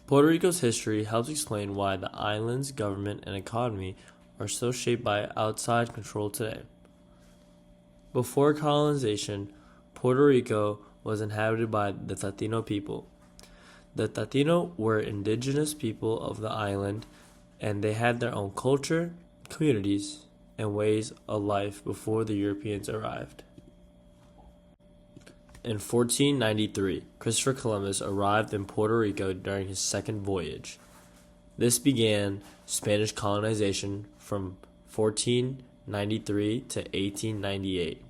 Puerto Rico's history helps explain why the island's government and economy are so shaped by outside control today. Before colonization, Puerto Rico was inhabited by the Taino people. The Taino were indigenous people of the island, and they had their own culture, communities, and ways of life before the Europeans arrived. In 1493, Christopher Columbus arrived in Puerto Rico during his second voyage. This began Spanish colonization from 1493 to 1898.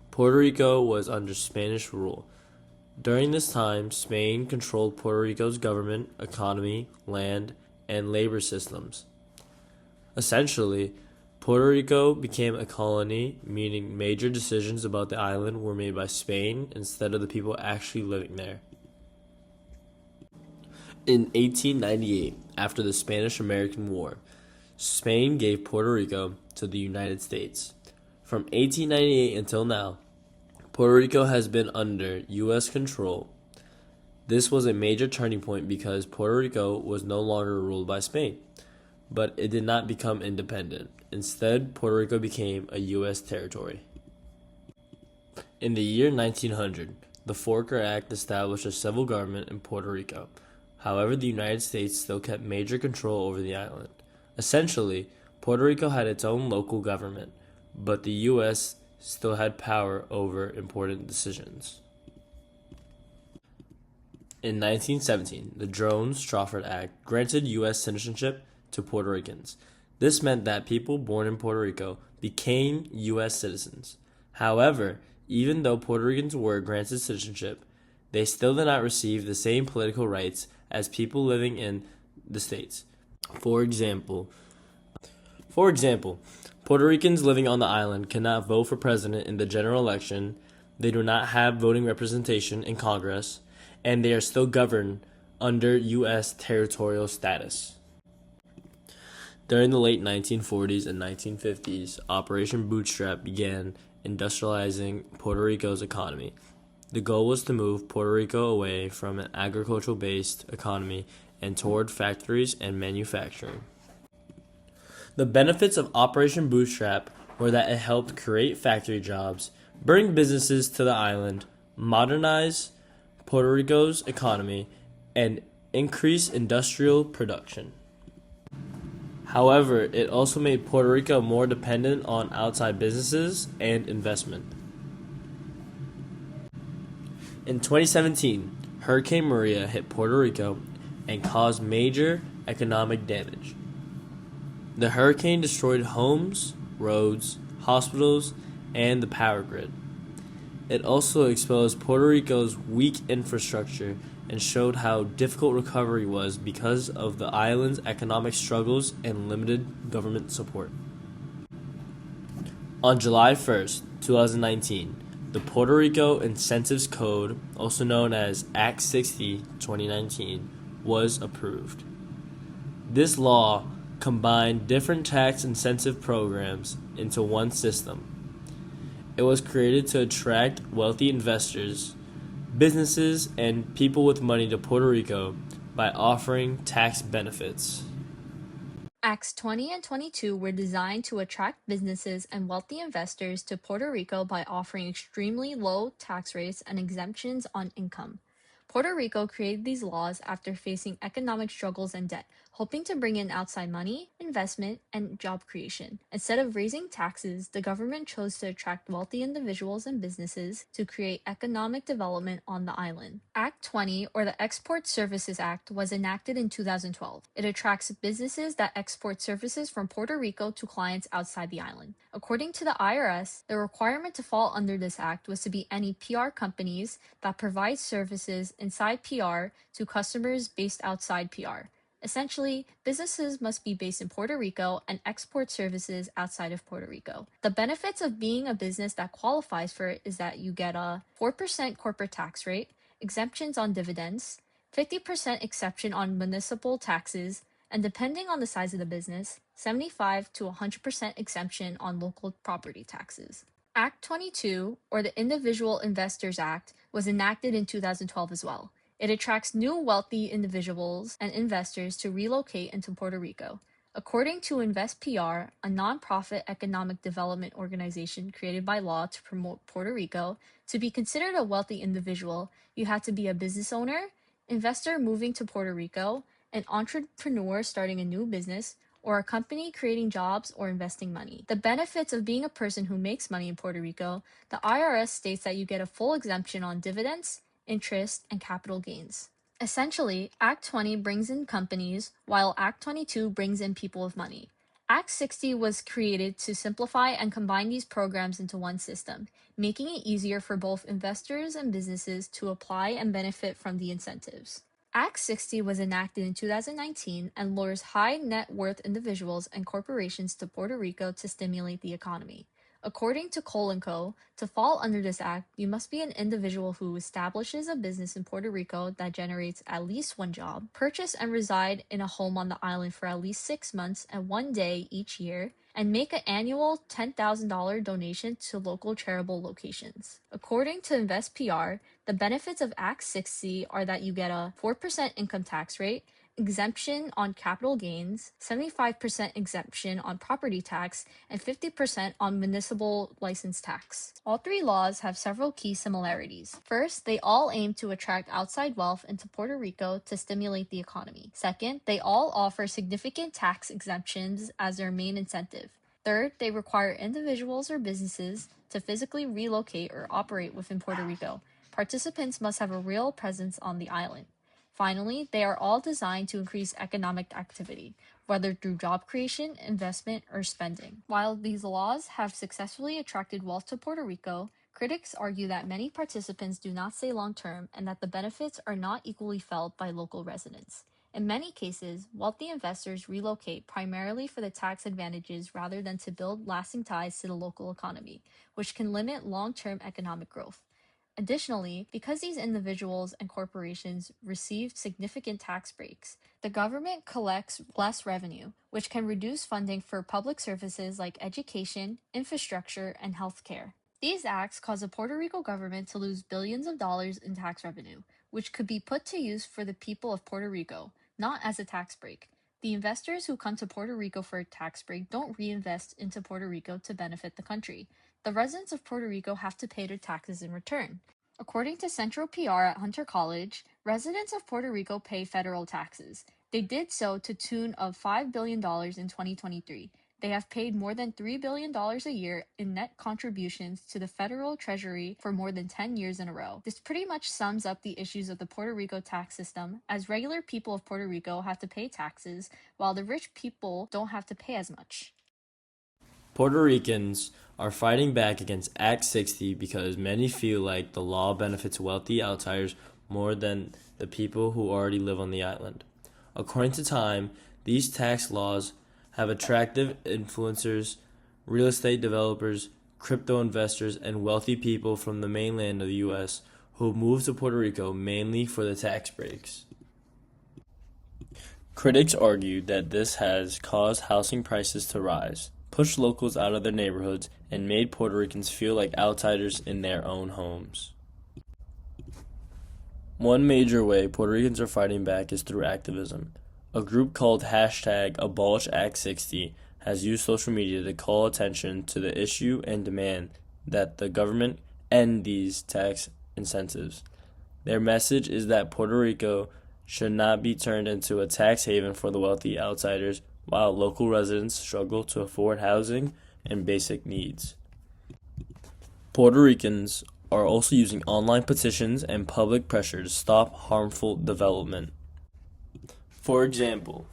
Puerto Rico was under Spanish rule. During this time, Spain controlled Puerto Rico's government, economy, land, and labor systems. Essentially, Puerto Rico became a colony, meaning major decisions about the island were made by Spain instead of the people actually living there. In 1898, after the Spanish-American War, Spain gave Puerto Rico to the United States. From 1898 until now, Puerto Rico has been under U.S. control. This was a major turning point because Puerto Rico was no longer ruled by Spain, but it did not become independent. Instead, Puerto Rico became a U.S. territory. In the year 1900, the Forker Act established a civil government in Puerto Rico. However, the United States still kept major control over the island. Essentially, Puerto Rico had its own local government, but the U.S. still had power over important decisions. In 1917, the Jones-Strafford Act granted U.S. citizenship to Puerto Ricans. This meant that people born in Puerto Rico became U.S. citizens. However, even though Puerto Ricans were granted citizenship, they still did not receive the same political rights as people living in the states. For example, Puerto Ricans living on the island cannot vote for president in the general election, they do not have voting representation in Congress, and they are still governed under U.S. territorial status. During the late 1940s and 1950s, Operation Bootstrap began industrializing Puerto Rico's economy. The goal was to move Puerto Rico away from an agricultural-based economy and toward factories and manufacturing. The benefits of Operation Bootstrap were that it helped create factory jobs, bring businesses to the island, modernize Puerto Rico's economy, and increase industrial production. However, it also made Puerto Rico more dependent on outside businesses and investment. In 2017, Hurricane Maria hit Puerto Rico and caused major economic damage. The hurricane destroyed homes, roads, hospitals, and the power grid. It also exposed Puerto Rico's weak infrastructure and showed how difficult recovery was because of the island's economic struggles and limited government support. On July 1st, 2019, the Puerto Rico Incentives Code, also known as Act 60, 2019, was approved. This law combined different tax incentive programs into one system. It was created to attract wealthy investors, businesses, and people with money to Puerto Rico by offering tax benefits. Acts 20 and 22 were designed to attract businesses and wealthy investors to Puerto Rico by offering extremely low tax rates and exemptions on income. Puerto Rico created these laws after facing economic struggles and debt, hoping to bring in outside money, investment, and job creation. Instead of raising taxes, the government chose to attract wealthy individuals and businesses to create economic development on the island. Act 20, or the Export Services Act, was enacted in 2012. It attracts businesses that export services from Puerto Rico to clients outside the island. According to the IRS, the requirement to fall under this act was to be any PR companies that provide services inside PR to customers based outside PR. Essentially, businesses must be based in Puerto Rico and export services outside of Puerto Rico. The benefits of being a business that qualifies for it is that you get a 4% corporate tax rate, exemptions on dividends, 50% exception on municipal taxes, and depending on the size of the business, 75 to 100% exemption on local property taxes. Act 22, or the Individual Investors Act, was enacted in 2012 as well. It attracts new wealthy individuals and investors to relocate into Puerto Rico. According to InvestPR, a nonprofit economic development organization created by law to promote Puerto Rico, to be considered a wealthy individual, you had to be a business owner, investor moving to Puerto Rico, an entrepreneur starting a new business, or a company creating jobs or investing money. The benefits of being a person who makes money in Puerto Rico: the IRS states that you get a full exemption on dividends, interest, and capital gains. Essentially, Act 20 brings in companies, while Act 22 brings in people with money. Act 60 was created to simplify and combine these programs into one system, making it easier for both investors and businesses to apply and benefit from the incentives. Act 60 was enacted in 2019 and lures high net worth individuals and corporations to Puerto Rico to stimulate the economy. According to Cole & Co., to fall under this act, you must be an individual who establishes a business in Puerto Rico that generates at least one job, purchase and reside in a home on the island for at least 6 months and 1 day each year, and make an annual $10,000 donation to local charitable locations. According to InvestPR, the benefits of Act 60 are that you get a 4% income tax rate, exemption on capital gains, 75% exemption on property tax, and 50% on municipal license tax. All three laws have several key similarities. First, they all aim to attract outside wealth into Puerto Rico to stimulate the economy. Second, they all offer significant tax exemptions as their main incentive. Third, they require individuals or businesses to physically relocate or operate within Puerto Rico. Participants must have a real presence on the island. Finally, they are all designed to increase economic activity, whether through job creation, investment, or spending. While these laws have successfully attracted wealth to Puerto Rico, critics argue that many participants do not stay long-term and that the benefits are not equally felt by local residents. In many cases, wealthy investors relocate primarily for the tax advantages rather than to build lasting ties to the local economy, which can limit long-term economic growth. Additionally, because these individuals and corporations receive significant tax breaks, the government collects less revenue, which can reduce funding for public services like education, infrastructure, and healthcare. These acts cause the Puerto Rico government to lose billions of dollars in tax revenue, which could be put to use for the people of Puerto Rico, not as a tax break. The investors who come to Puerto Rico for a tax break don't reinvest into Puerto Rico to benefit the country. The residents of Puerto Rico have to pay their taxes in return. According to Central PR at Hunter College, residents of Puerto Rico pay federal taxes. They did so to tune of $5 billion in 2023. They have paid more than $3 billion a year in net contributions to the federal treasury for more than 10 years in a row. This pretty much sums up the issues of the Puerto Rico tax system, as regular people of Puerto Rico have to pay taxes, while the rich people don't have to pay as much. Puerto Ricans are fighting back against Act 60 because many feel like the law benefits wealthy outsiders more than the people who already live on the island. According to Time, these tax laws have attractive influencers, real estate developers, crypto investors, and wealthy people from the mainland of the U.S. who move to Puerto Rico mainly for the tax breaks. Critics argue that this has caused housing prices to rise, pushed locals out of their neighborhoods, and made Puerto Ricans feel like outsiders in their own homes. One major way Puerto Ricans are fighting back is through activism. A group called #AbolishAct60 has used social media to call attention to the issue and demand that the government end these tax incentives. Their message is that Puerto Rico should not be turned into a tax haven for the wealthy outsiders, while local residents struggle to afford housing and basic needs. Puerto Ricans are also using online petitions and public pressure to stop harmful development. For example,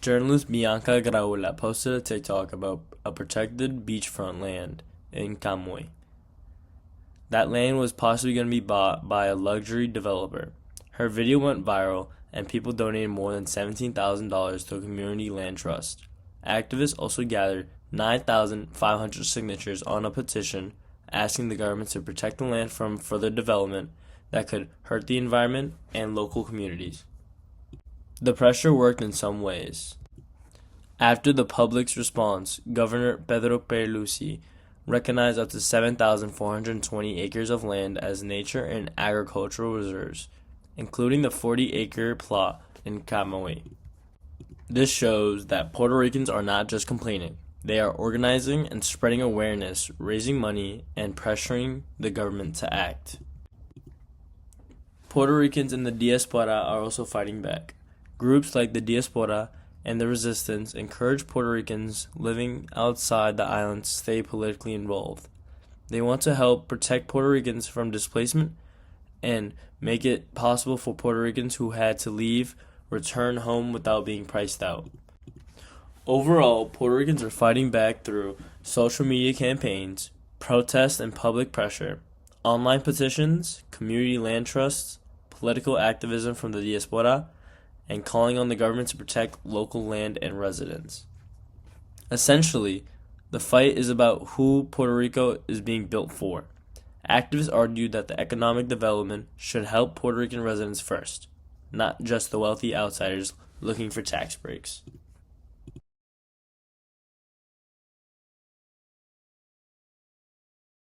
journalist Bianca Graula posted a TikTok about a protected beachfront land in Camoy. That land was possibly going to be bought by a luxury developer. Her video went viral, and people donated more than $17,000 to a community land trust. Activists also gathered 9,500 signatures on a petition asking the government to protect the land from further development that could hurt the environment and local communities. The pressure worked in some ways. After the public's response, Governor Pedro Pierluisi recognized up to 7,420 acres of land as nature and agricultural reserves. including the 40-acre plot in Kamui. This shows that Puerto Ricans are not just complaining. They are organizing and spreading awareness, raising money, and pressuring the government to act. Puerto Ricans in the diaspora are also fighting back. Groups like the Diaspora and the Resistance encourage Puerto Ricans living outside the island to stay politically involved. They want to help protect Puerto Ricans from displacement and make it possible for Puerto Ricans who had to leave return home without being priced out. Overall, Puerto Ricans are fighting back through social media campaigns, protests and public pressure, online petitions, community land trusts, political activism from the diaspora, and calling on the government to protect local land and residents. Essentially, the fight is about who Puerto Rico is being built for. Activists argued that the economic development should help Puerto Rican residents first, not just the wealthy outsiders looking for tax breaks.